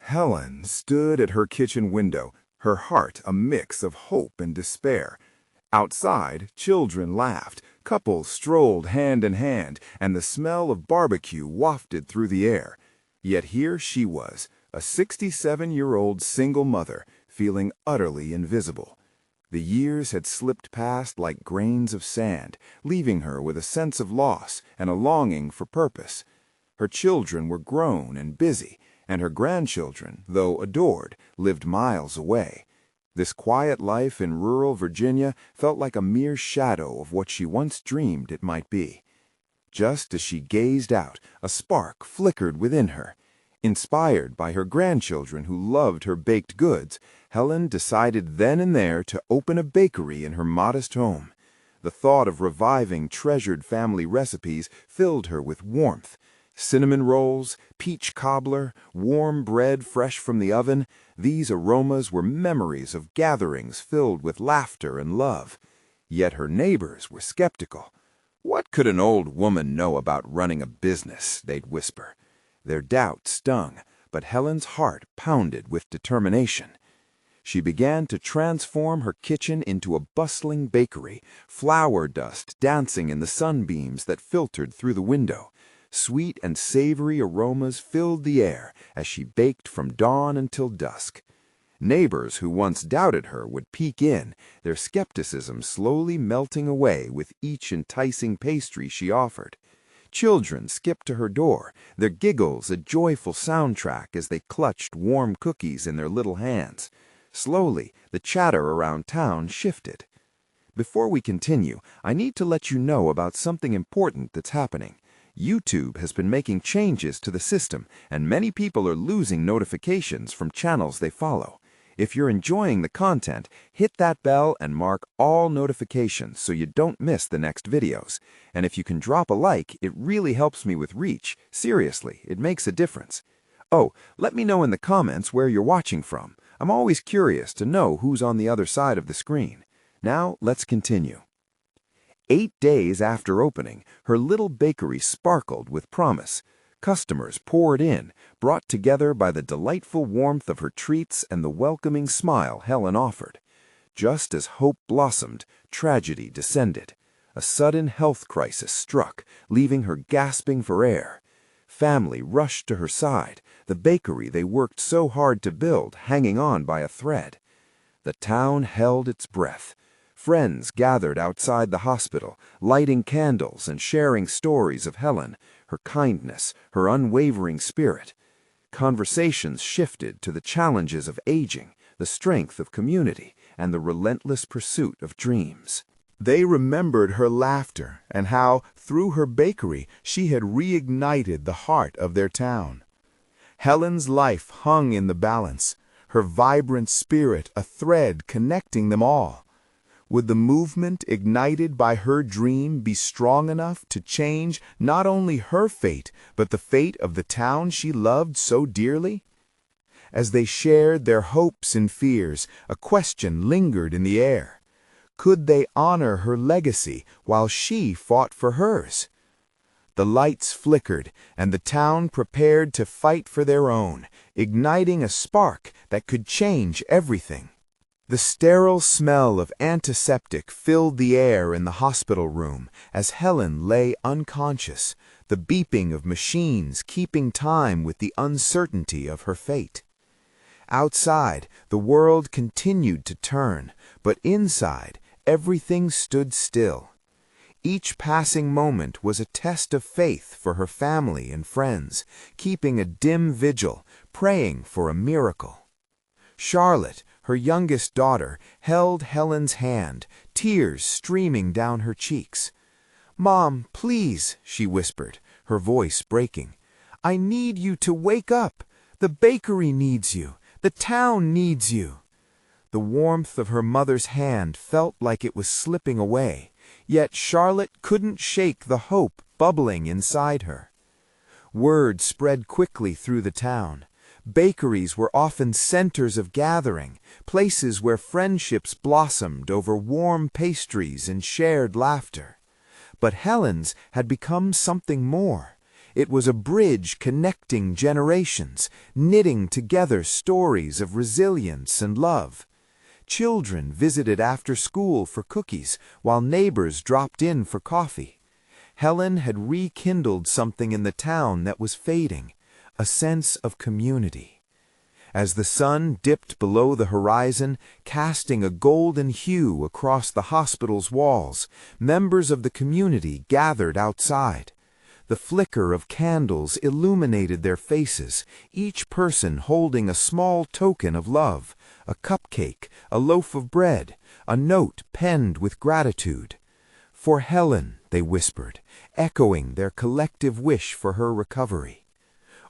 Helen stood at her kitchen window, her heart a mix of hope and despair. Outside, children laughed, couples strolled hand in hand, and the smell of barbecue wafted through the air. Yet here she was, a 67-year-old single mother, feeling utterly invisible. The years had slipped past like grains of sand, leaving her with a sense of loss and a longing for purpose. Her children were grown and busy, and her grandchildren, though adored, lived miles away. This quiet life in rural Virginia felt like a mere shadow of what she once dreamed it might be. Just as she gazed out, a spark flickered within her. Inspired by her grandchildren who loved her baked goods, Helen decided then and there to open a bakery in her modest home. The thought of reviving treasured family recipes filled her with warmth. Cinnamon rolls, peach cobbler, warm bread fresh from the oven, these aromas were memories of gatherings filled with laughter and love. Yet her neighbors were skeptical. "What could an old woman know about running a business?" they'd whisper. Their doubt stung, but Helen's heart pounded with determination. She began to transform her kitchen into a bustling bakery, flour dust dancing in the sunbeams that filtered through the window. Sweet and savory aromas filled the air as she baked from dawn until dusk. Neighbors who once doubted her would peek in, their skepticism slowly melting away with each enticing pastry she offered. Children skipped to her door, their giggles a joyful soundtrack as they clutched warm cookies in their little hands. Slowly, the chatter around town shifted. Before we continue, I need to let you know about something important that's happening. YouTube has been making changes to the system, and many people are losing notifications from channels they follow. If you're enjoying the content, hit that bell and mark all notifications so you don't miss the next videos. And if you can drop a like, it really helps me with reach. Seriously, it makes a difference. Oh, let me know in the comments where you're watching from. I'm always curious to know who's on the other side of the screen. Now, let's continue. 8 days after opening, her little bakery sparkled with promise. Customers poured in, brought together by the delightful warmth of her treats and the welcoming smile Helen offered. Just as hope blossomed, tragedy descended. A sudden health crisis struck, leaving her gasping for air. Family rushed to her side, the bakery they worked so hard to build hanging on by a thread. The town held its breath. Friends gathered outside the hospital, lighting candles and sharing stories of Helen, her kindness, her unwavering spirit. Conversations shifted to the challenges of aging, the strength of community, and the relentless pursuit of dreams. They remembered her laughter and how, through her bakery, she had reignited the heart of their town. Helen's life hung in the balance, her vibrant spirit a thread connecting them all. Would the movement ignited by her dream be strong enough to change not only her fate, but the fate of the town she loved so dearly? As they shared their hopes and fears, a question lingered in the air. Could they honor her legacy while she fought for hers? The lights flickered, and the town prepared to fight for their own, igniting a spark that could change everything. The sterile smell of antiseptic filled the air in the hospital room as Helen lay unconscious, the beeping of machines keeping time with the uncertainty of her fate. Outside, the world continued to turn, but inside, everything stood still. Each passing moment was a test of faith for her family and friends, keeping a dim vigil, praying for a miracle. Charlotte, her youngest daughter, held Helen's hand, tears streaming down her cheeks. "Mom, please," she whispered, her voice breaking. "I need you to wake up. The bakery needs you. The town needs you." The warmth of her mother's hand felt like it was slipping away, yet Charlotte couldn't shake the hope bubbling inside her. Word spread quickly through the town. Bakeries were often centers of gathering, places where friendships blossomed over warm pastries and shared laughter. But Helen's had become something more. It was a bridge connecting generations, knitting together stories of resilience and love. Children visited after school for cookies, while neighbors dropped in for coffee. Helen had rekindled something in the town that was fading, a sense of community. As the sun dipped below the horizon, casting a golden hue across the hospital's walls, members of the community gathered outside. The flicker of candles illuminated their faces, each person holding a small token of love, a cupcake, a loaf of bread, a note penned with gratitude. "For Helen," they whispered, echoing their collective wish for her recovery.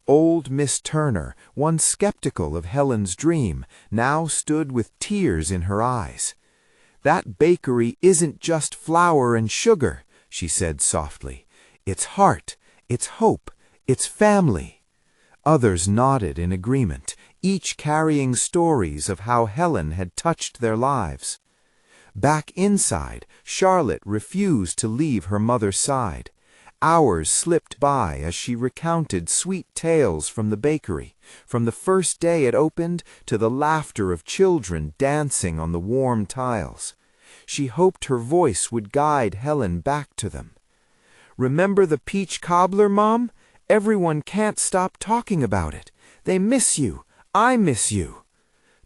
Old Miss Turner, once skeptical of Helen's dream, now stood with tears in her eyes. "That bakery isn't just flour and sugar," she said softly. "It's heart, it's hope, it's family." Others nodded in agreement, each carrying stories of how Helen had touched their lives. Back inside, Charlotte refused to leave her mother's side. Hours slipped by as she recounted sweet tales from the bakery, from the first day it opened to the laughter of children dancing on the warm tiles. She hoped her voice would guide Helen back to them. "Remember the peach cobbler, Mom? Everyone can't stop talking about it. They miss you. I miss you."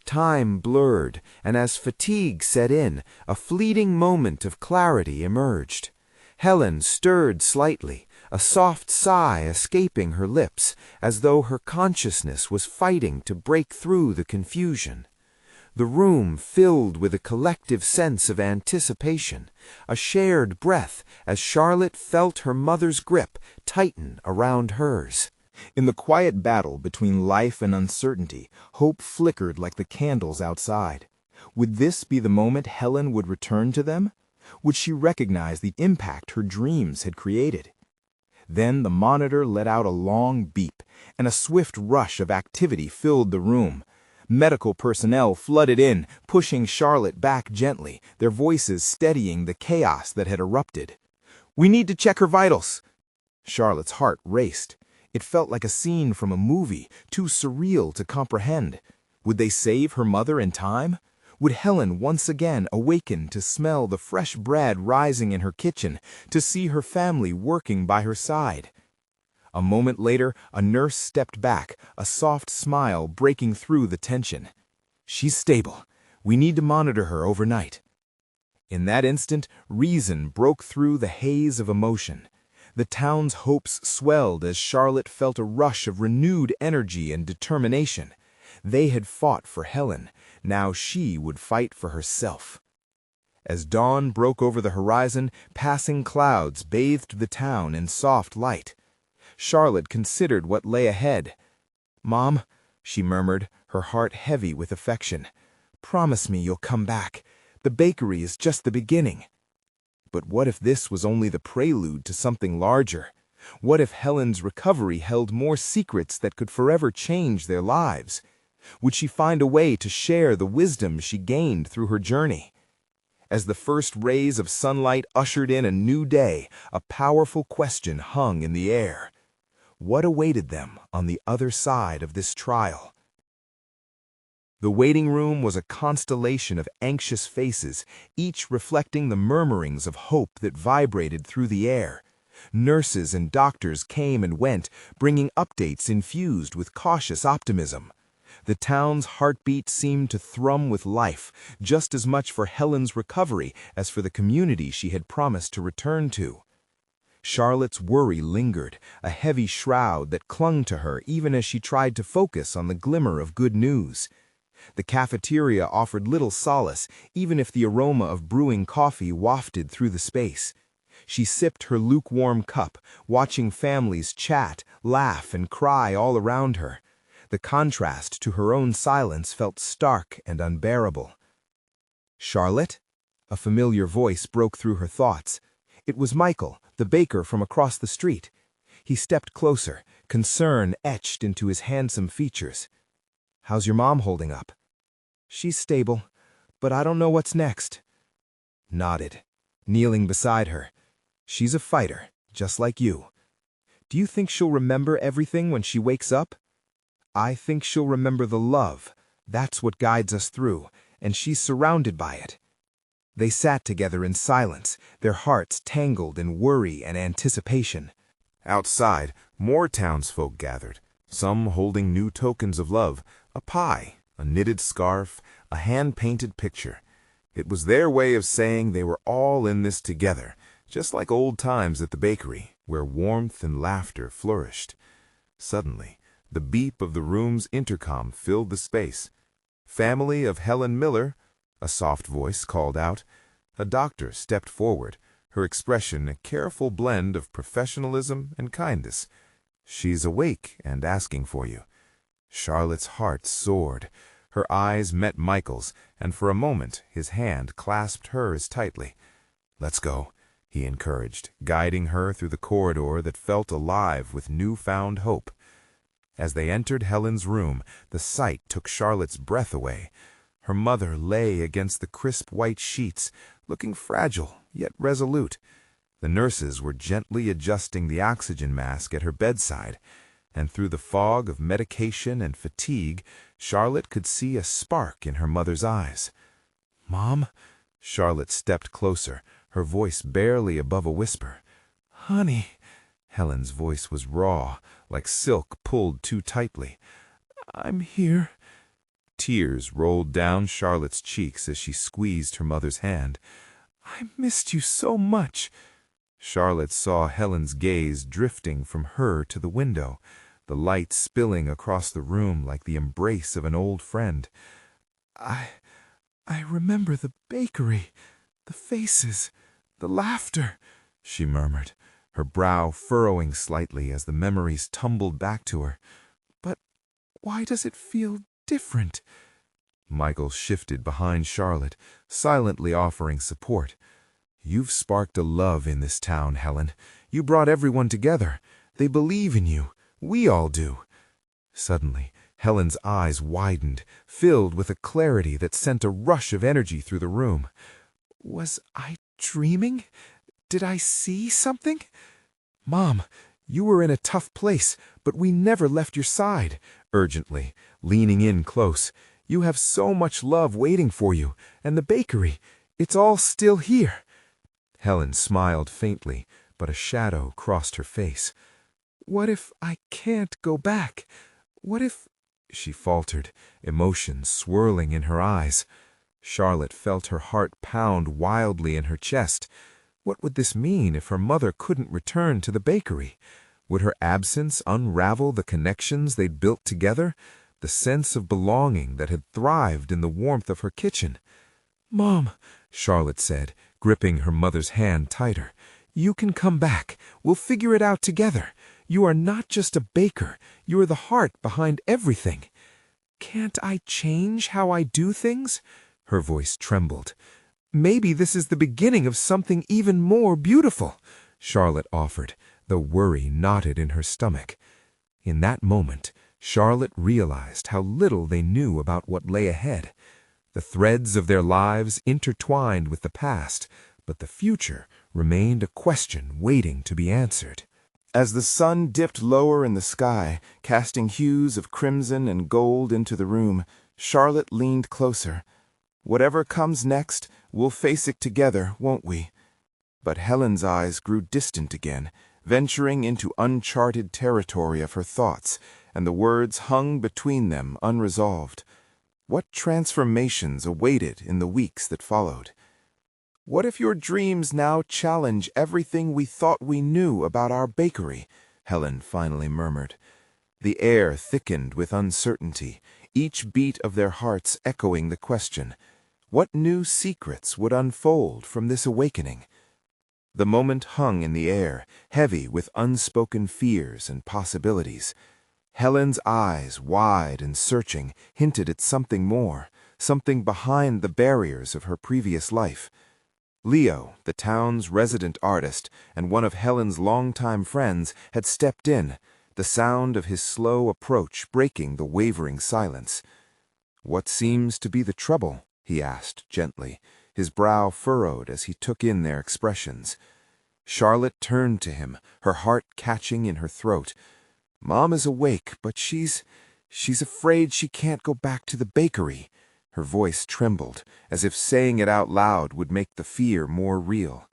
Time blurred, and as fatigue set in, a fleeting moment of clarity emerged. Helen stirred slightly, a soft sigh escaping her lips, as though her consciousness was fighting to break through the confusion. The room filled with a collective sense of anticipation, a shared breath as Charlotte felt her mother's grip tighten around hers. In the quiet battle between life and uncertainty, hope flickered like the candles outside. Would this be the moment Helen would return to them? Would she recognize the impact her dreams had created? Then the monitor let out a long beep, and a swift rush of activity filled the room. Medical personnel flooded in, pushing Charlotte back gently, their voices steadying the chaos that had erupted. "We need to check her vitals." Charlotte's heart raced. It felt like a scene from a movie, too surreal to comprehend. Would they save her mother in time? Would Helen once again awaken to smell the fresh bread rising in her kitchen, to see her family working by her side? A moment later, a nurse stepped back, a soft smile breaking through the tension. "She's stable. We need to monitor her overnight." In that instant, reason broke through the haze of emotion. The town's hopes swelled as Charlotte felt a rush of renewed energy and determination. They had fought for Helen. Now she would fight for herself. As dawn broke over the horizon, passing clouds bathed the town in soft light. Charlotte considered what lay ahead. "Mom," she murmured, her heart heavy with affection, "promise me you'll come back. The bakery is just the beginning." But what if this was only the prelude to something larger? What if Helen's recovery held more secrets that could forever change their lives? Would she find a way to share the wisdom she gained through her journey? As the first rays of sunlight ushered in a new day, a powerful question hung in the air. What awaited them on the other side of this trial? The waiting room was a constellation of anxious faces, each reflecting the murmurings of hope that vibrated through the air. Nurses and doctors came and went, bringing updates infused with cautious optimism. The town's heartbeat seemed to thrum with life, just as much for Helen's recovery as for the community she had promised to return to. Charlotte's worry lingered, a heavy shroud that clung to her even as she tried to focus on the glimmer of good news. The cafeteria offered little solace, even if the aroma of brewing coffee wafted through the space. She sipped her lukewarm cup, watching families chat, laugh, and cry all around her. The contrast to her own silence felt stark and unbearable. "Charlotte?" A familiar voice broke through her thoughts. It was Michael, the baker from across the street. He stepped closer, concern etched into his handsome features. "How's your mom holding up?" "She's stable, but I don't know what's next." Nodded, kneeling beside her. "She's a fighter, just like you." Do you think she'll remember everything when she wakes up? I think she'll remember the love. That's what guides us through, and she's surrounded by it. They sat together in silence, their hearts tangled in worry and anticipation. Outside, more townsfolk gathered, some holding new tokens of love, a pie, a knitted scarf, a hand-painted picture. It was their way of saying they were all in this together, just like old times at the bakery, where warmth and laughter flourished. Suddenly, the beep of the room's intercom filled the space. "Family of Helen Miller," a soft voice called out. A doctor stepped forward, her expression a careful blend of professionalism and kindness. "She's awake and asking for you." Charlotte's heart soared. Her eyes met Michael's, and for a moment his hand clasped hers tightly. "Let's go," he encouraged, guiding her through the corridor that felt alive with newfound hope. As they entered Helen's room, the sight took Charlotte's breath away. Her mother lay against the crisp white sheets, looking fragile yet resolute. The nurses were gently adjusting the oxygen mask at her bedside, and through the fog of medication and fatigue, Charlotte could see a spark in her mother's eyes. "Mom?" Charlotte stepped closer, her voice barely above a whisper. "Honey." Helen's voice was raw, like silk pulled too tightly. "I'm here." Tears rolled down Charlotte's cheeks as she squeezed her mother's hand. "I missed you so much." Charlotte saw Helen's gaze drifting from her to the window, the light spilling across the room like the embrace of an old friend. I remember the bakery, the faces, the laughter," she murmured, her brow furrowing slightly as the memories tumbled back to her. "But why does it feel different?" Michael shifted behind Charlotte, silently offering support. "You've sparked a love in this town, Helen. You brought everyone together. They believe in you. We all do." Suddenly, Helen's eyes widened, filled with a clarity that sent a rush of energy through the room. "Was I dreaming? Did I see something?" "Mom, you were in a tough place, but we never left your side," urgently, leaning in close. "You have so much love waiting for you, and the bakery, it's all still here." Helen smiled faintly, but a shadow crossed her face. "What if I can't go back? What if—" she faltered, emotion swirling in her eyes. Charlotte felt her heart pound wildly in her chest. What would this mean if her mother couldn't return to the bakery? Would her absence unravel the connections they'd built together, the sense of belonging that had thrived in the warmth of her kitchen? "Mom," Charlotte said, gripping her mother's hand tighter, "you can come back. We'll figure it out together. You are not just a baker. You are the heart behind everything." "Can't I change how I do things?" Her voice trembled. "Maybe this is the beginning of something even more beautiful," Charlotte offered, though worry knotted in her stomach. In that moment, Charlotte realized how little they knew about what lay ahead. The threads of their lives intertwined with the past, but the future remained a question waiting to be answered. As the sun dipped lower in the sky, casting hues of crimson and gold into the room, Charlotte leaned closer. "Whatever comes next, we'll face it together, won't we?" But Helen's eyes grew distant again, venturing into uncharted territory of her thoughts, and the words hung between them unresolved. What transformations awaited in the weeks that followed? "What if your dreams now challenge everything we thought we knew about our bakery?" Helen finally murmured. The air thickened with uncertainty, each beat of their hearts echoing the question. What new secrets would unfold from this awakening? The moment hung in the air, heavy with unspoken fears and possibilities. Helen's eyes, wide and searching, hinted at something more, something behind the barriers of her previous life. Leo, the town's resident artist and one of Helen's longtime friends, had stepped in, the sound of his slow approach breaking the wavering silence. "What seems to be the trouble?" he asked gently, his brow furrowed as he took in their expressions. Charlotte turned to him, her heart catching in her throat. "Mom is awake, but she's afraid she can't go back to the bakery." Her voice trembled, as if saying it out loud would make the fear more real.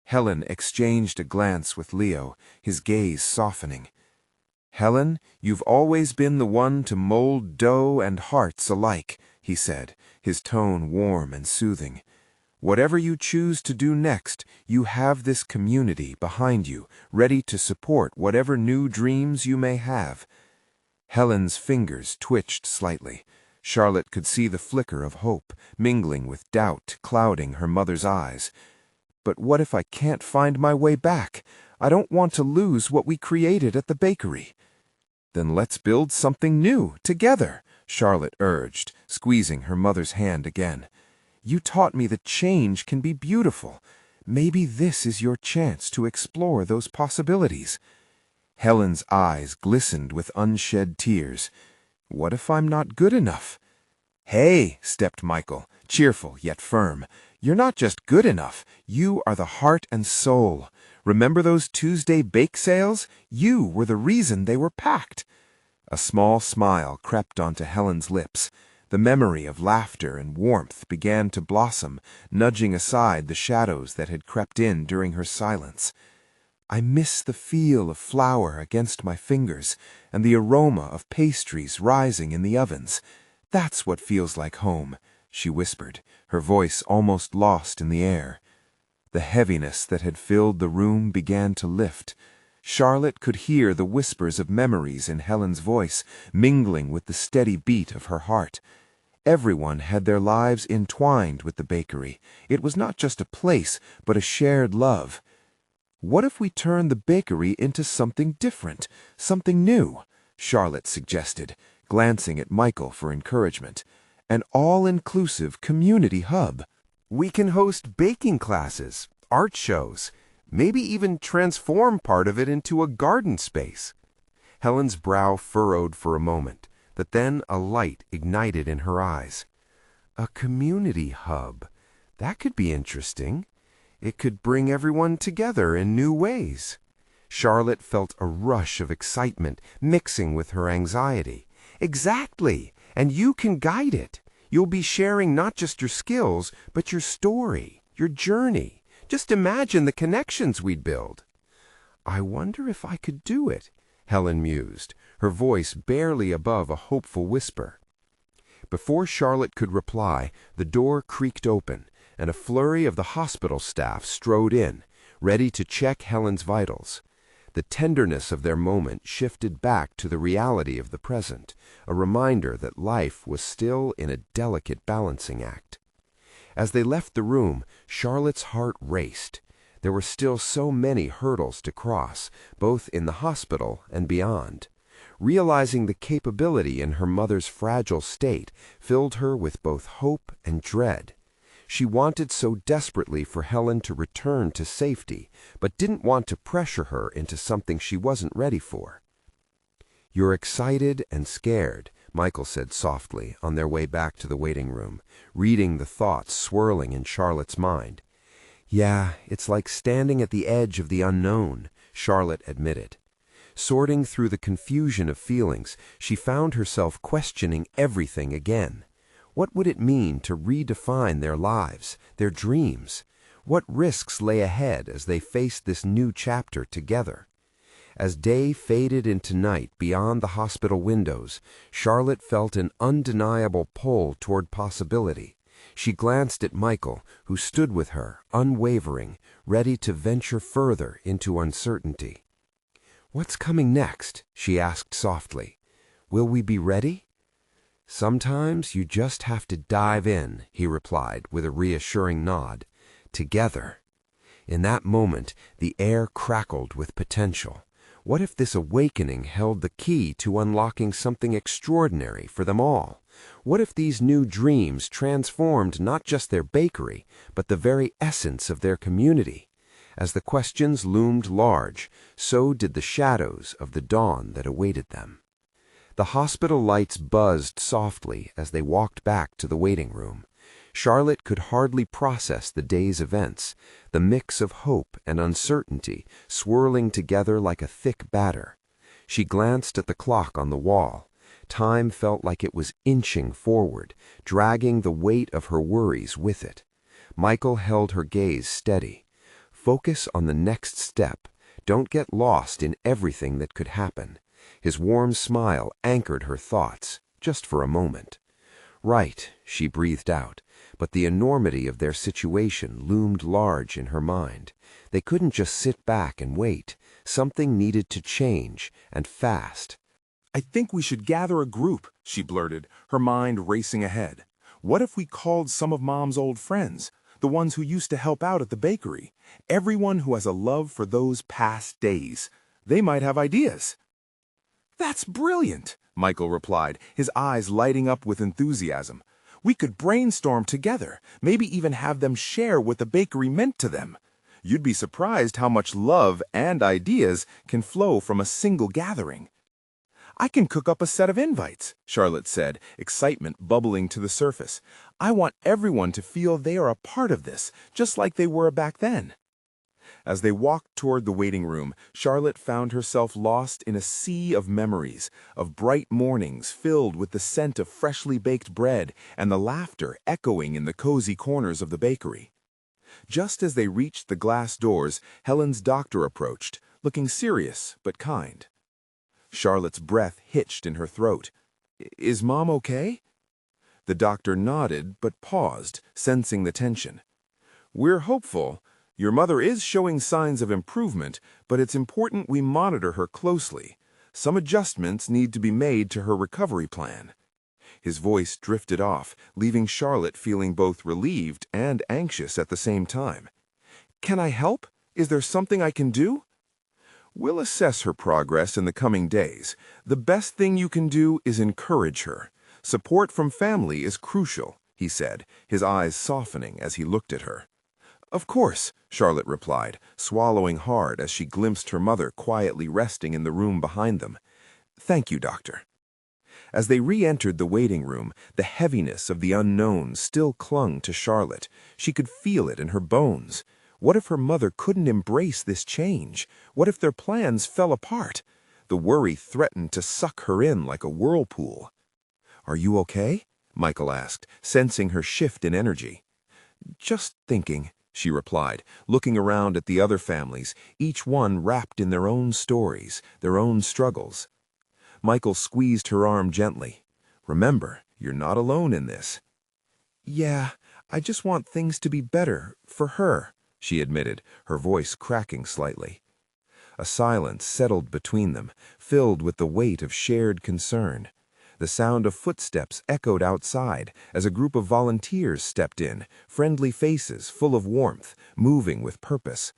Helen exchanged a glance with Leo, his gaze softening. "Helen, you've always been the one to mold dough and hearts alike," he said, his tone warm and soothing. "Whatever you choose to do next, you have this community behind you, ready to support whatever new dreams you may have." Helen's fingers twitched slightly. Charlotte could see the flicker of hope, mingling with doubt, clouding her mother's eyes. "But what if I can't find my way back? I don't want to lose what we created at the bakery." "Then let's build something new, together," Charlotte urged, squeezing her mother's hand again. "You taught me that change can be beautiful. Maybe this is your chance to explore those possibilities." Helen's eyes glistened with unshed tears. "What if I'm not good enough?" "Hey," stepped Michael, cheerful yet firm. "You're not just good enough. You are the heart and soul. Remember those Tuesday bake sales? You were the reason they were packed." A small smile crept onto Helen's lips. The memory of laughter and warmth began to blossom, nudging aside the shadows that had crept in during her silence. "I miss the feel of flour against my fingers and the aroma of pastries rising in the ovens. That's what feels like home," she whispered, her voice almost lost in the air. The heaviness that had filled the room began to lift. Charlotte could hear the whispers of memories in Helen's voice, mingling with the steady beat of her heart. Everyone had their lives entwined with the bakery. It was not just a place, but a shared love. "What if we turn the bakery into something different, something new?" Charlotte suggested, glancing at Michael for encouragement. "An all-inclusive community hub. We can host baking classes, art shows, maybe even transform part of it into a garden space." Helen's brow furrowed for a moment, but then a light ignited in her eyes. "A community hub. That could be interesting. It could bring everyone together in new ways." Charlotte felt a rush of excitement mixing with her anxiety. "Exactly, and you can guide it. You'll be sharing not just your skills, but your story, your journey. Just imagine the connections we'd build." "I wonder if I could do it," Helen mused, her voice barely above a hopeful whisper. Before Charlotte could reply, the door creaked open, and a flurry of the hospital staff strode in, ready to check Helen's vitals. The tenderness of their moment shifted back to the reality of the present, a reminder that life was still in a delicate balancing act. As they left the room, Charlotte's heart raced. There were still so many hurdles to cross, both in the hospital and beyond. Realizing the capability in her mother's fragile state filled her with both hope and dread. She wanted so desperately for Helen to return to safety, but didn't want to pressure her into something she wasn't ready for. "You're excited and scared," Michael said softly on their way back to the waiting room, reading the thoughts swirling in Charlotte's mind. "Yeah, it's like standing at the edge of the unknown," Charlotte admitted. Sorting through the confusion of feelings, she found herself questioning everything again. What would it mean to redefine their lives, their dreams? What risks lay ahead as they faced this new chapter together? As day faded into night beyond the hospital windows, Charlotte felt an undeniable pull toward possibility. She glanced at Michael, who stood with her, unwavering, ready to venture further into uncertainty. "What's coming next?" she asked softly. "Will we be ready?" "Sometimes you just have to dive in," he replied with a reassuring nod. "Together." In that moment, the air crackled with potential. What if this awakening held the key to unlocking something extraordinary for them all? What if these new dreams transformed not just their bakery, but the very essence of their community? As the questions loomed large, so did the shadows of the dawn that awaited them. The hospital lights buzzed softly as they walked back to the waiting room. Charlotte could hardly process the day's events, the mix of hope and uncertainty swirling together like a thick batter. She glanced at the clock on the wall. Time felt like it was inching forward, dragging the weight of her worries with it. Michael held her gaze steady. Focus on the next step. Don't get lost in everything that could happen. His warm smile anchored her thoughts, just for a moment. Right, she breathed out, but the enormity of their situation loomed large in her mind. They couldn't just sit back and wait. Something needed to change, and fast. "I think we should gather a group," she blurted, her mind racing ahead. "What if we called some of Mom's old friends, the ones who used to help out at the bakery, everyone who has a love for those past days? They might have ideas." "That's brilliant," Michael replied, his eyes lighting up with enthusiasm. "We could brainstorm together, maybe even have them share what the bakery meant to them. You'd be surprised how much love and ideas can flow from a single gathering." "I can cook up a set of invites," Charlotte said, excitement bubbling to the surface. "I want everyone to feel they are a part of this, just like they were back then." As they walked toward the waiting room, Charlotte found herself lost in a sea of memories, of bright mornings filled with the scent of freshly baked bread and the laughter echoing in the cozy corners of the bakery. Just as they reached the glass doors, Helen's doctor approached, looking serious but kind. Charlotte's breath hitched in her throat. "Is Mom okay?" The doctor nodded but paused, sensing the tension. "We're hopeful. Your mother is showing signs of improvement, but it's important we monitor her closely. Some adjustments need to be made to her recovery plan." His voice drifted off, leaving Charlotte feeling both relieved and anxious at the same time. "Can I help? Is there something I can do?" "We'll assess her progress in the coming days. The best thing you can do is encourage her. Support from family is crucial," he said, his eyes softening as he looked at her. "Of course," Charlotte replied, swallowing hard as she glimpsed her mother quietly resting in the room behind them. "Thank you, Doctor." As they re-entered the waiting room, the heaviness of the unknown still clung to Charlotte. She could feel it in her bones. What if her mother couldn't embrace this change? What if their plans fell apart? The worry threatened to suck her in like a whirlpool. "Are you okay?" Michael asked, sensing her shift in energy. "Just thinking," she replied, looking around at the other families, each one wrapped in their own stories, their own struggles. Michael squeezed her arm gently. "Remember, you're not alone in this." "Yeah, I just want things to be better for her," she admitted, her voice cracking slightly. A silence settled between them, filled with the weight of shared concern. The sound of footsteps echoed outside as a group of volunteers stepped in, friendly faces full of warmth, moving with purpose.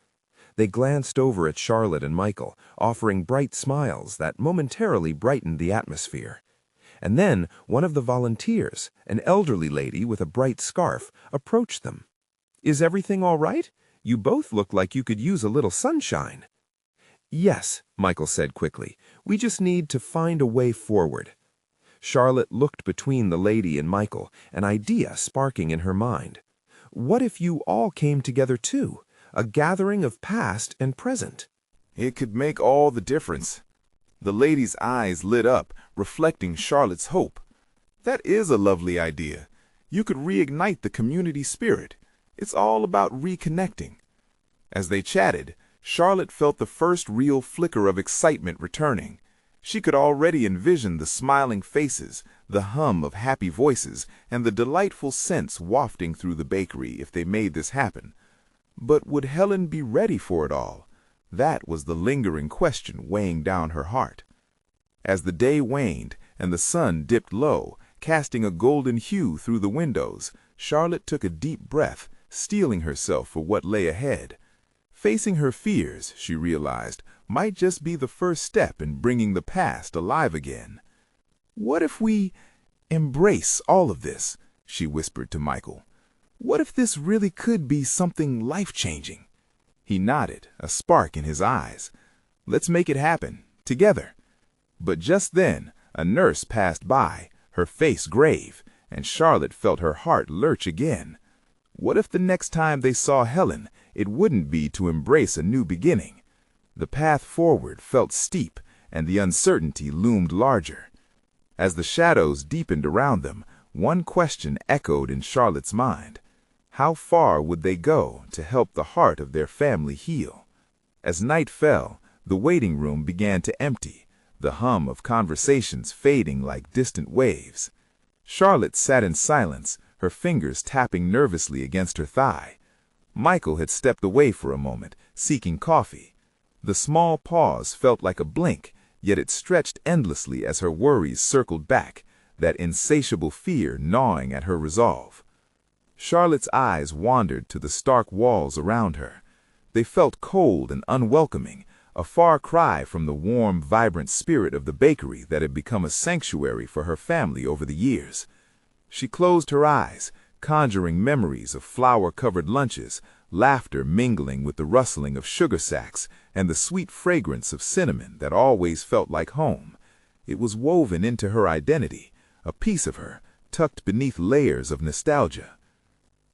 They glanced over at Charlotte and Michael, offering bright smiles that momentarily brightened the atmosphere. And then one of the volunteers, an elderly lady with a bright scarf, approached them. "Is everything all right? You both look like you could use a little sunshine." "Yes," Michael said quickly. "We just need to find a way forward." Charlotte looked between the lady and Michael, an idea sparking in her mind. What if you all came together too? A gathering of past and present. It could make all the difference. The lady's eyes lit up, reflecting Charlotte's hope. "That is a lovely idea. You could reignite the community spirit. It's all about reconnecting." As they chatted, Charlotte felt the first real flicker of excitement returning. She could already envision the smiling faces, the hum of happy voices, and the delightful scents wafting through the bakery if they made this happen. But would Helen be ready for it all? That was the lingering question weighing down her heart. As the day waned and the sun dipped low, casting a golden hue through the windows, Charlotte took a deep breath, steeling herself for what lay ahead. Facing her fears, she realized, might just be the first step in bringing the past alive again. "What if we embrace all of this?" she whispered to Michael. "What if this really could be something life-changing?" He nodded, a spark in his eyes. "Let's make it happen, together." But just then, a nurse passed by, her face grave, and Charlotte felt her heart lurch again. What if the next time they saw Helen, it wouldn't be to embrace a new beginning? The path forward felt steep, and the uncertainty loomed larger. As the shadows deepened around them, one question echoed in Charlotte's mind. How far would they go to help the heart of their family heal? As night fell, the waiting room began to empty, the hum of conversations fading like distant waves. Charlotte sat in silence, her fingers tapping nervously against her thigh. Michael had stepped away for a moment, seeking coffee. The small pause felt like a blink, yet it stretched endlessly as her worries circled back, that insatiable fear gnawing at her resolve. Charlotte's eyes wandered to the stark walls around her. They felt cold and unwelcoming, a far cry from the warm, vibrant spirit of the bakery that had become a sanctuary for her family over the years. She closed her eyes, conjuring memories of flour-covered lunches, laughter mingling with the rustling of sugar sacks, and the sweet fragrance of cinnamon that always felt like home. It was woven into her identity, a piece of her, tucked beneath layers of nostalgia.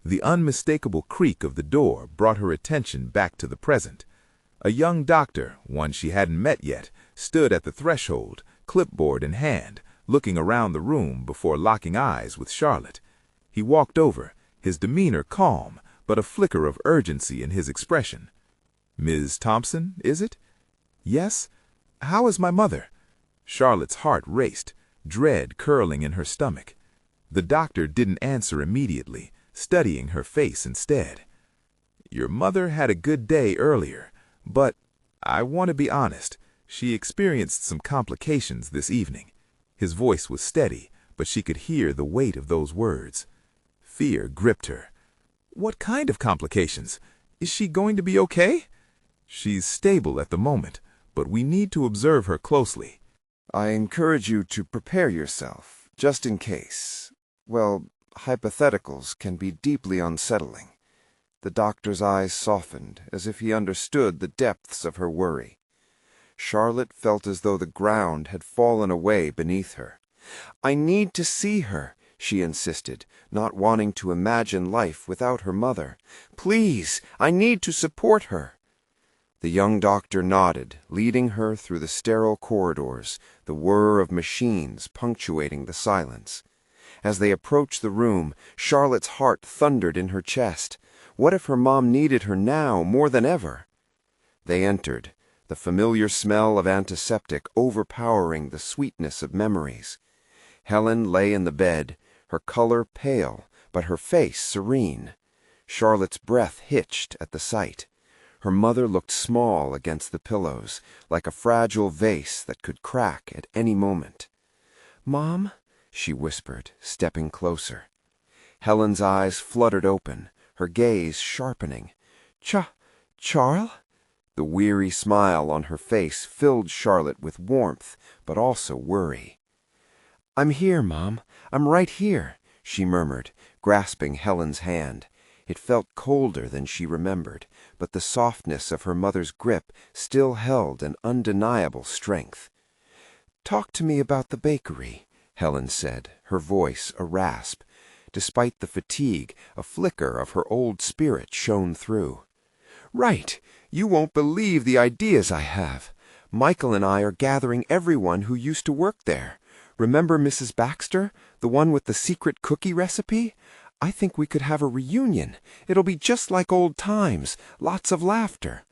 The unmistakable creak of the door brought her attention back to the present. A young doctor, one she hadn't met yet, stood at the threshold, clipboard in hand, looking around the room before locking eyes with Charlotte. He walked over, his demeanor calm, but a flicker of urgency in his expression. "Ms. Thompson, is it?" "Yes. How is my mother?" Charlotte's heart raced, dread curling in her stomach. The doctor didn't answer immediately, studying her face instead. "Your mother had a good day earlier, but I want to be honest, she experienced some complications this evening." His voice was steady, but she could hear the weight of those words. Fear gripped her. "What kind of complications? Is she going to be okay?" "She's stable at the moment, but we need to observe her closely." "I encourage you to prepare yourself, just in case. Well, hypotheticals can be deeply unsettling." The doctor's eyes softened, as if he understood the depths of her worry. Charlotte felt as though the ground had fallen away beneath her. "I need to see her," she insisted, not wanting to imagine life without her mother. "Please, I need to support her." The young doctor nodded, leading her through the sterile corridors, the whir of machines punctuating the silence. As they approached the room, Charlotte's heart thundered in her chest. What if her mom needed her now more than ever? They entered, the familiar smell of antiseptic overpowering the sweetness of memories. Helen lay in the bed, her color pale, but her face serene. Charlotte's breath hitched at the sight. Her mother looked small against the pillows, like a fragile vase that could crack at any moment. "Mom?" she whispered, stepping closer. Helen's eyes fluttered open, her gaze sharpening. Charl?" The weary smile on her face filled Charlotte with warmth, but also worry. "I'm here, Mom. I'm right here," she murmured, grasping Helen's hand. It felt colder than she remembered, but the softness of her mother's grip still held an undeniable strength. "Talk to me about the bakery," Helen said, her voice a rasp. Despite the fatigue, a flicker of her old spirit shone through. "Right. You won't believe the ideas I have. Michael and I are gathering everyone who used to work there. Remember Mrs. Baxter, the one with the secret cookie recipe? I think we could have a reunion. It'll be just like old times, lots of laughter."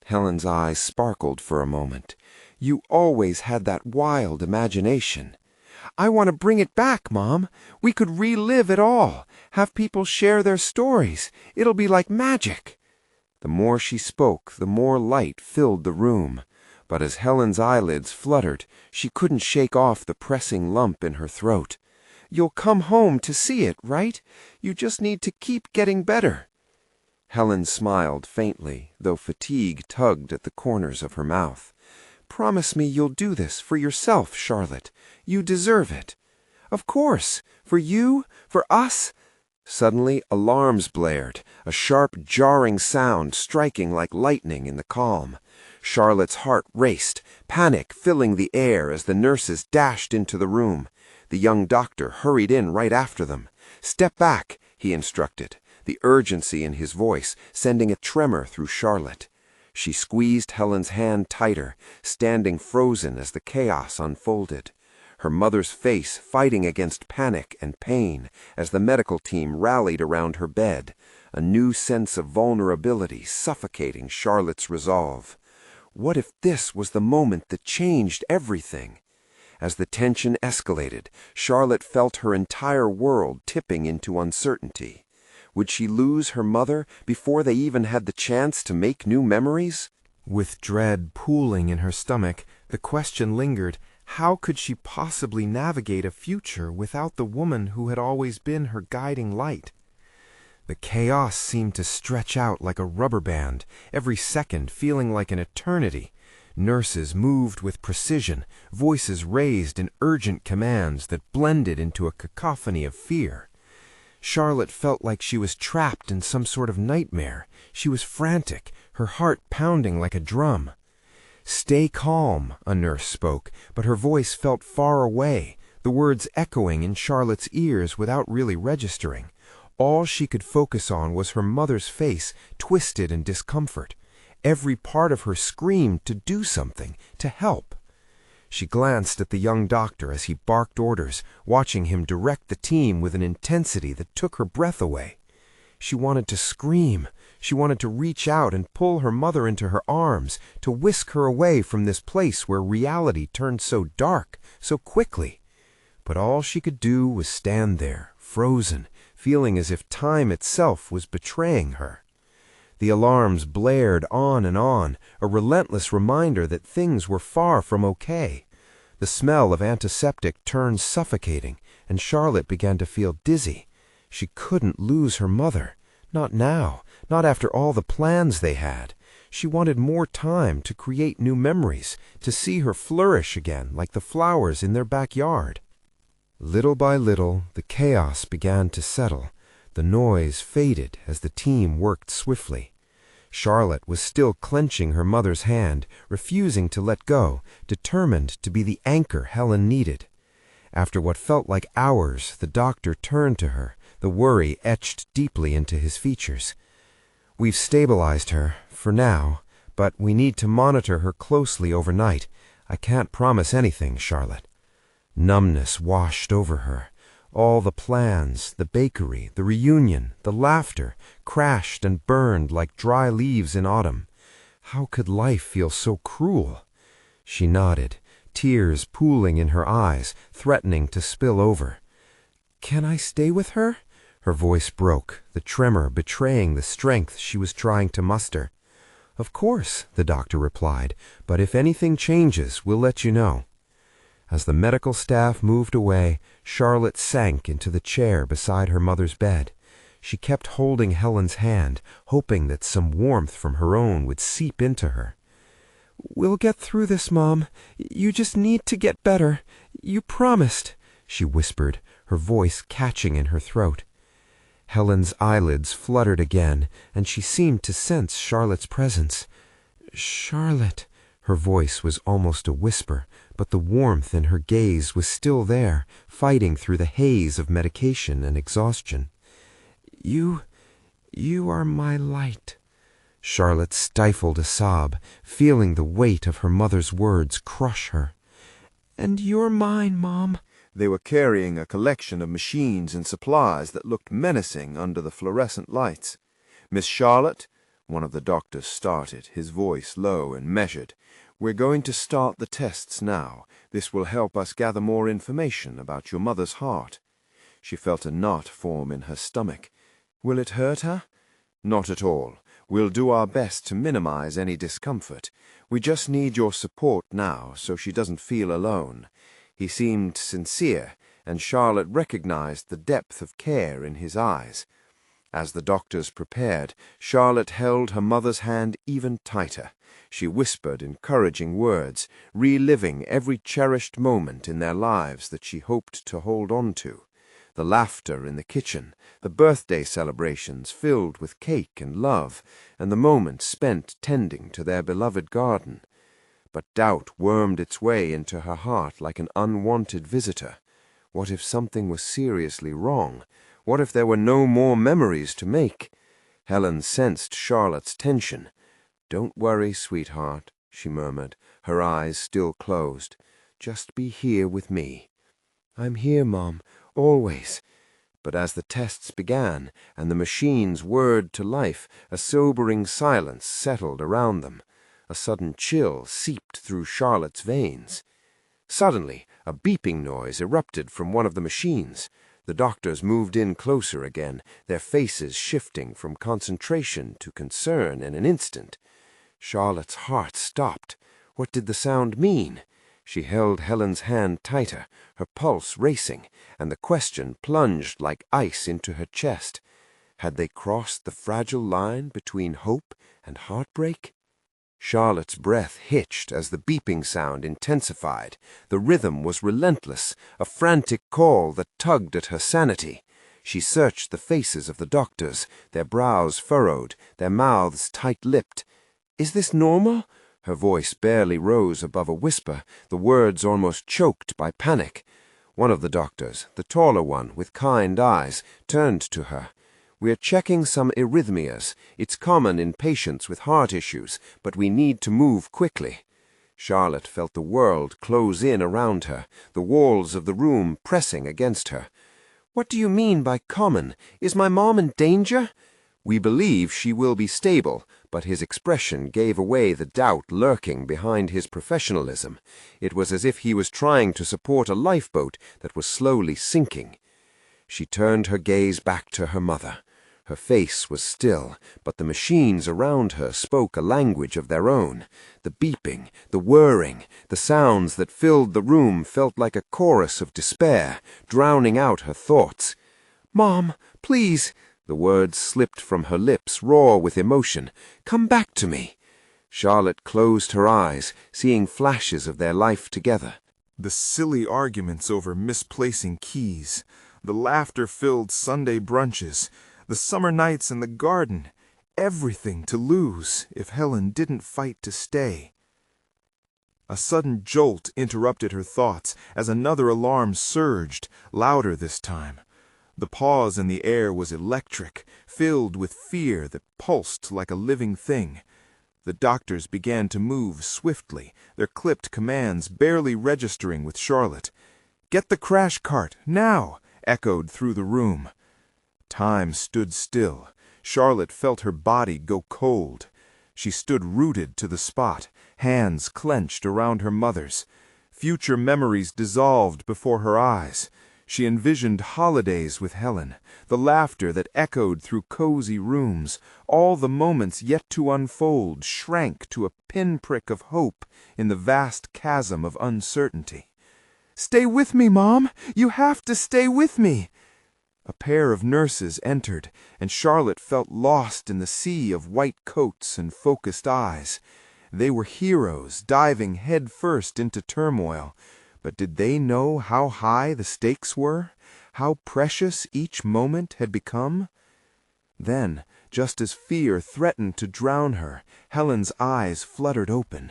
Helen's eyes sparkled for a moment. "You always had that wild imagination." "I want to bring it back, Mom. We could relive it all, have people share their stories. It'll be like magic." The more she spoke, the more light filled the room. But as Helen's eyelids fluttered, she couldn't shake off the pressing lump in her throat. "You'll come home to see it, right? You just need to keep getting better." Helen smiled faintly, though fatigue tugged at the corners of her mouth. "Promise me you'll do this for yourself, Charlotte. You deserve it." "Of course. For you, for us." Suddenly alarms blared, a sharp, jarring sound striking like lightning in the calm. Charlotte's heart raced, panic filling the air as the nurses dashed into the room. The young doctor hurried in right after them. "Step back," he instructed, the urgency in his voice sending a tremor through Charlotte. She squeezed Helen's hand tighter, standing frozen as the chaos unfolded, her mother's face fighting against panic and pain as the medical team rallied around her bed, a new sense of vulnerability suffocating Charlotte's resolve. What if this was the moment that changed everything? As the tension escalated, Charlotte felt her entire world tipping into uncertainty. Would she lose her mother before they even had the chance to make new memories? With dread pooling in her stomach, the question lingered, how could she possibly navigate a future without the woman who had always been her guiding light? The chaos seemed to stretch out like a rubber band, every second feeling like an eternity. Nurses moved with precision, voices raised in urgent commands that blended into a cacophony of fear. Charlotte felt like she was trapped in some sort of nightmare. She was frantic, her heart pounding like a drum. "Stay calm," a nurse spoke, but her voice felt far away, the words echoing in Charlotte's ears without really registering. All she could focus on was her mother's face, twisted in discomfort. Every part of her screamed to do something, to help. She glanced at the young doctor as he barked orders, watching him direct the team with an intensity that took her breath away. She wanted to scream. She wanted to reach out and pull her mother into her arms, to whisk her away from this place where reality turned so dark, so quickly. But all she could do was stand there, frozen, feeling as if time itself was betraying her. The alarms blared on and on, a relentless reminder that things were far from okay. The smell of antiseptic turned suffocating, and Charlotte began to feel dizzy. She couldn't lose her mother. Not now, not after all the plans they had. She wanted more time to create new memories, to see her flourish again like the flowers in their backyard. Little by little, the chaos began to settle. The noise faded as the team worked swiftly. Charlotte was still clenching her mother's hand, refusing to let go, determined to be the anchor Helen needed. After what felt like hours, the doctor turned to her, the worry etched deeply into his features. "We've stabilized her, for now, but we need to monitor her closely overnight. I can't promise anything, Charlotte." Numbness washed over her. All the plans, the bakery, the reunion, the laughter, crashed and burned like dry leaves in autumn. How could life feel so cruel? She nodded, tears pooling in her eyes, threatening to spill over. "Can I stay with her?" Her voice broke, the tremor betraying the strength she was trying to muster. "Of course," the doctor replied, "but if anything changes, we'll let you know." As the medical staff moved away, Charlotte sank into the chair beside her mother's bed. She kept holding Helen's hand, hoping that some warmth from her own would seep into her. "We'll get through this, Mom. You just need to get better. You promised," she whispered, her voice catching in her throat. Helen's eyelids fluttered again, and she seemed to sense Charlotte's presence. "Charlotte," her voice was almost a whisper, but the warmth in her gaze was still there, fighting through the haze of medication and exhaustion. You are my light." Charlotte stifled a sob, feeling the weight of her mother's words crush her. "And you're mine, Mom." They were carrying a collection of machines and supplies that looked menacing under the fluorescent lights. "Miss Charlotte," one of the doctors started, his voice low and measured, "we're going to start the tests now. This will help us gather more information about your mother's heart." She felt a knot form in her stomach. "Will it hurt her?" "Not at all. We'll do our best to minimize any discomfort. We just need your support now so she doesn't feel alone." He seemed sincere, and Charlotte recognized the depth of care in his eyes. As the doctors prepared, Charlotte held her mother's hand even tighter. She whispered encouraging words, reliving every cherished moment in their lives that she hoped to hold on to. The laughter in the kitchen, the birthday celebrations filled with cake and love, and the moments spent tending to their beloved garden. But doubt wormed its way into her heart like an unwanted visitor. What if something was seriously wrong? What if there were no more memories to make? Helen sensed Charlotte's tension. "Don't worry, sweetheart," she murmured, her eyes still closed. "Just be here with me." "I'm here, Mom, always." But as the tests began and the machines whirred to life, a sobering silence settled around them. A sudden chill seeped through Charlotte's veins. Suddenly, a beeping noise erupted from one of the machines. The doctors moved in closer again, their faces shifting from concentration to concern in an instant. Charlotte's heart stopped. What did the sound mean? She held Helen's hand tighter, her pulse racing, and the question plunged like ice into her chest. Had they crossed the fragile line between hope and heartbreak? Charlotte's breath hitched as the beeping sound intensified. The rhythm was relentless, a frantic call that tugged at her sanity. She searched the faces of the doctors, their brows furrowed, their mouths tight-lipped. "Is this normal?" Her voice barely rose above a whisper, the words almost choked by panic. One of the doctors, the taller one with kind eyes, turned to her. "We're checking some arrhythmias. It's common in patients with heart issues, but we need to move quickly." Charlotte felt the world close in around her, the walls of the room pressing against her. "What do you mean by common? Is my mom in danger?" "We believe she will be stable," but his expression gave away the doubt lurking behind his professionalism. It was as if he was trying to support a lifeboat that was slowly sinking. She turned her gaze back to her mother. Her face was still, but the machines around her spoke a language of their own. The beeping, the whirring, the sounds that filled the room felt like a chorus of despair, drowning out her thoughts. "Mom, please," the words slipped from her lips, raw with emotion. "Come back to me." Charlotte closed her eyes, seeing flashes of their life together. The silly arguments over misplacing keys, the laughter-filled Sunday brunches, the summer nights in the garden, everything to lose if Helen didn't fight to stay. A sudden jolt interrupted her thoughts as another alarm surged, louder this time. The pause in the air was electric, filled with fear that pulsed like a living thing. The doctors began to move swiftly, their clipped commands barely registering with Charlotte. "Get the crash cart, now!" echoed through the room. Time stood still. Charlotte felt her body go cold. She stood rooted to the spot, hands clenched around her mother's. Future memories dissolved before her eyes. She envisioned holidays with Helen, the laughter that echoed through cozy rooms. All the moments yet to unfold shrank to a pinprick of hope in the vast chasm of uncertainty. "Stay with me, Mom! You have to stay with me!" A pair of nurses entered, and Charlotte felt lost in the sea of white coats and focused eyes. They were heroes, diving headfirst into turmoil. But did they know how high the stakes were? How precious each moment had become? Then, just as fear threatened to drown her, Helen's eyes fluttered open.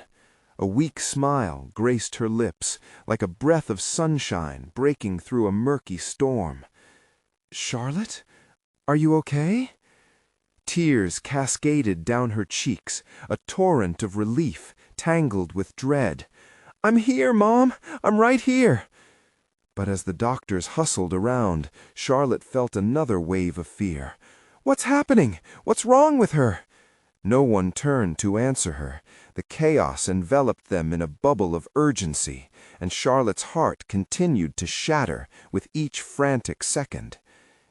A weak smile graced her lips, like a breath of sunshine breaking through a murky storm. "Charlotte, are you okay?" Tears cascaded down her cheeks, a torrent of relief, tangled with dread. "I'm here, Mom! I'm right here!" But as the doctors hustled around, Charlotte felt another wave of fear. "What's happening? What's wrong with her?" No one turned to answer her. The chaos enveloped them in a bubble of urgency, and Charlotte's heart continued to shatter with each frantic second.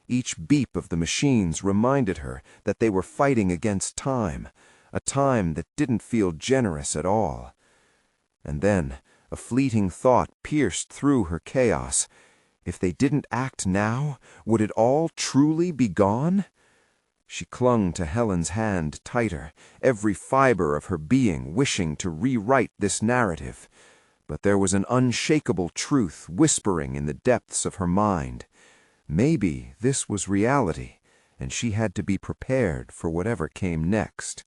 Each beep of the machines reminded her that they were fighting against time, a time that didn't feel generous at all. And then a fleeting thought pierced through her chaos. If they didn't act now, would it all truly be gone? She clung to Helen's hand tighter, every fiber of her being wishing to rewrite this narrative. But there was an unshakable truth whispering in the depths of her mind. Maybe this was reality, and she had to be prepared for whatever came next.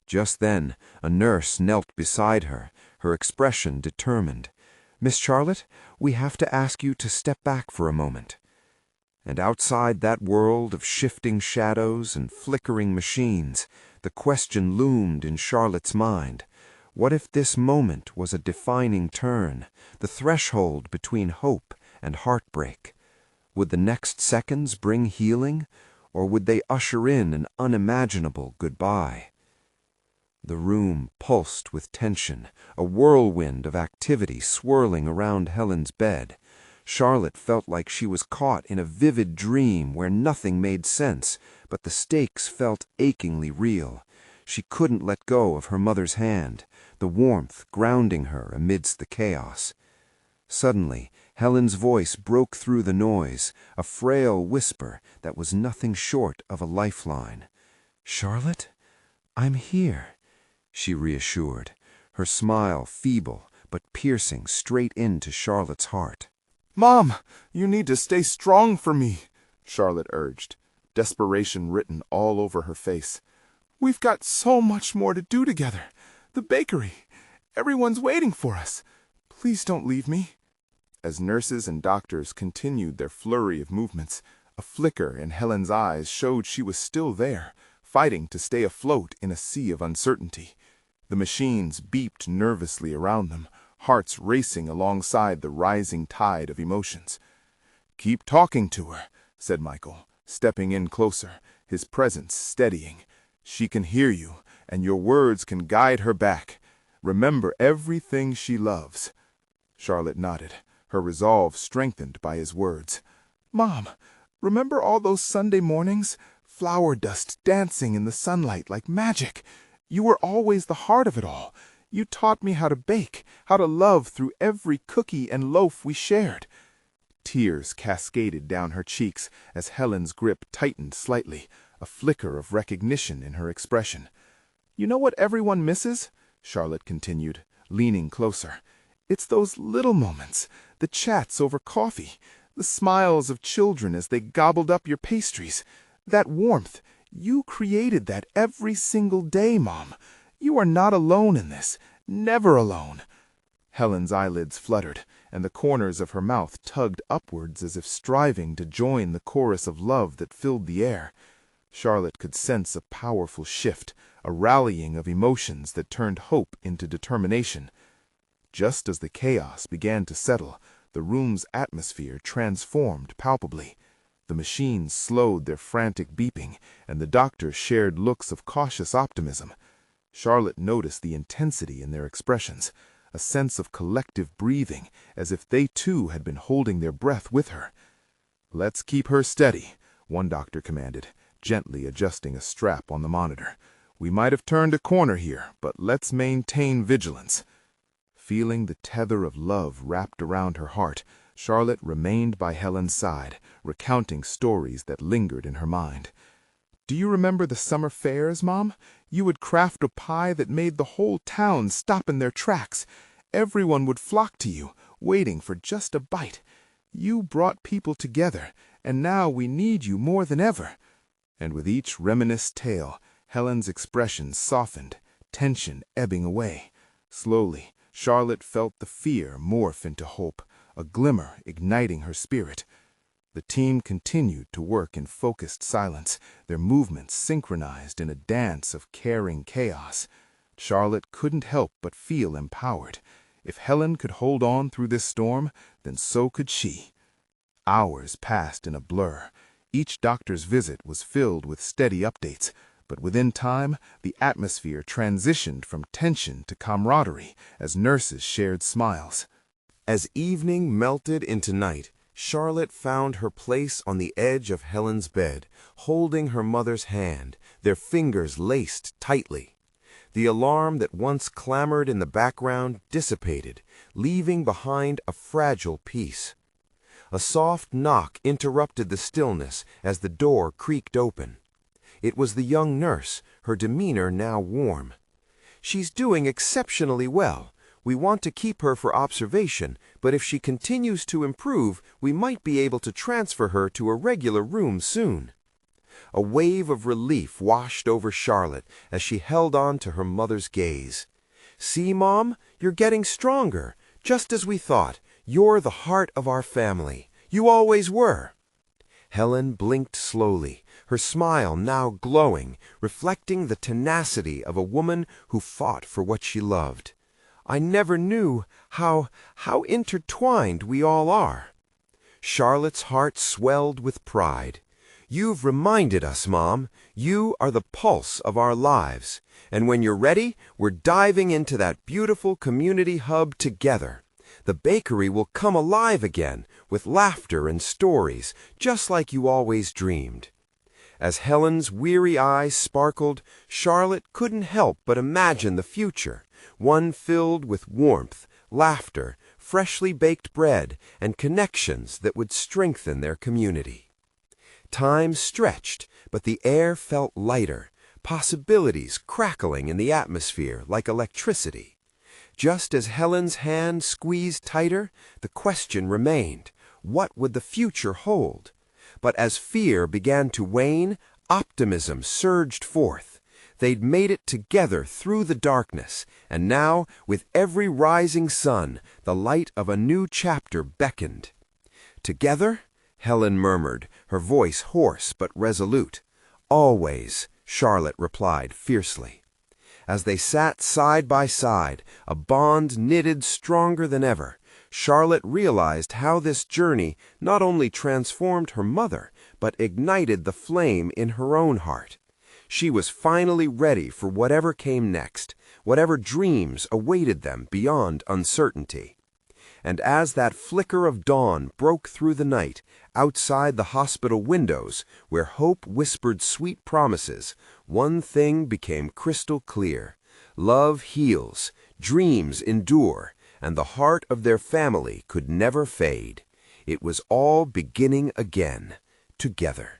Just then, a nurse knelt beside her, her expression determined. Miss Charlotte, we have to ask you to step back for a moment." And outside that world of shifting shadows and flickering machines, the question loomed in Charlotte's mind. What if this moment was a defining turn, the threshold between hope and heartbreak? Would the next seconds bring healing, or would they usher in an unimaginable goodbye? The room pulsed with tension, a whirlwind of activity swirling around Helen's bed. Charlotte felt like she was caught in a vivid dream where nothing made sense, but the stakes felt achingly real. She couldn't let go of her mother's hand, the warmth grounding her amidst the chaos. Suddenly, Helen's voice broke through the noise, a frail whisper that was nothing short of a lifeline. "Charlotte, I'm here," she reassured, her smile feeble but piercing straight into Charlotte's heart. "Mom, you need to stay strong for me," Charlotte urged, desperation written all over her face. "We've got so much more to do together. The bakery. Everyone's waiting for us. Please don't leave me." As nurses and doctors continued their flurry of movements, a flicker in Helen's eyes showed she was still there, fighting to stay afloat in a sea of uncertainty. The machines beeped nervously around them, hearts racing alongside the rising tide of emotions. "Keep talking to her," said Michael, stepping in closer, his presence steadying. "She can hear you, and your words can guide her back. Remember everything she loves." Charlotte nodded, her resolve strengthened by his words. "Mom, remember all those Sunday mornings? Flour dust dancing in the sunlight like magic. You were always the heart of it all. You taught me how to bake, how to love through every cookie and loaf we shared." Tears cascaded down her cheeks as Helen's grip tightened slightly, a flicker of recognition in her expression. "You know what everyone misses?" Charlotte continued, leaning closer. "It's those little moments, the chats over coffee, the smiles of children as they gobbled up your pastries. That warmth, you created that every single day, Mom. You are not alone in this, never alone." Helen's eyelids fluttered, and the corners of her mouth tugged upwards as if striving to join the chorus of love that filled the air. Charlotte could sense a powerful shift, a rallying of emotions that turned hope into determination. Just as the chaos began to settle, the room's atmosphere transformed palpably. The machines slowed their frantic beeping, and the doctors shared looks of cautious optimism. Charlotte noticed the intensity in their expressions, a sense of collective breathing, as if they too had been holding their breath with her. "Let's keep her steady," one doctor commanded, gently adjusting a strap on the monitor. "We might have turned a corner here, but let's maintain vigilance." Feeling the tether of love wrapped around her heart, Charlotte remained by Helen's side, recounting stories that lingered in her mind. "Do you remember the summer fairs, Mom? You would craft a pie that made the whole town stop in their tracks. Everyone would flock to you, waiting for just a bite. You brought people together, and now we need you more than ever." And with each reminisced tale, Helen's expression softened, tension ebbing away. Slowly, Charlotte felt the fear morph into hope, a glimmer igniting her spirit. The team continued to work in focused silence, their movements synchronized in a dance of caring chaos. Charlotte couldn't help but feel empowered. If Helen could hold on through this storm, then so could she. Hours passed in a blur. Each doctor's visit was filled with steady updates, but within time, the atmosphere transitioned from tension to camaraderie as nurses shared smiles. As evening melted into night, Charlotte found her place on the edge of Helen's bed, holding her mother's hand, their fingers laced tightly. The alarm that once clamored in the background dissipated, leaving behind a fragile peace. A soft knock interrupted the stillness as the door creaked open. It was the young nurse, her demeanor now warm. "She's doing exceptionally well. We want to keep her for observation, but if she continues to improve, we might be able to transfer her to a regular room soon." A wave of relief washed over Charlotte as she held on to her mother's gaze. "See, Mom, you're getting stronger. Just as we thought, you're the heart of our family. You always were." Helen blinked slowly, her smile now glowing, reflecting the tenacity of a woman who fought for what she loved. "I never knew how intertwined we all are." Charlotte's heart swelled with pride. "You've reminded us, Mom. You are the pulse of our lives. And when you're ready, we're diving into that beautiful community hub together. The bakery will come alive again, with laughter and stories, just like you always dreamed." As Helen's weary eyes sparkled, Charlotte couldn't help but imagine the future, one filled with warmth, laughter, freshly baked bread, and connections that would strengthen their community. Time stretched, but the air felt lighter, possibilities crackling in the atmosphere like electricity. Just as Helen's hand squeezed tighter, the question remained, what would the future hold? But as fear began to wane, optimism surged forth. They'd made it together through the darkness, and now, with every rising sun, the light of a new chapter beckoned. "Together?" Helen murmured, her voice hoarse but resolute. "Always," Charlotte replied fiercely. As they sat side by side, a bond knitted stronger than ever, Charlotte realized how this journey not only transformed her mother, but ignited the flame in her own heart. She was finally ready for whatever came next, whatever dreams awaited them beyond uncertainty. And as that flicker of dawn broke through the night, outside the hospital windows, where hope whispered sweet promises, one thing became crystal clear. Love heals, dreams endure, and the heart of their family could never fade. It was all beginning again, together.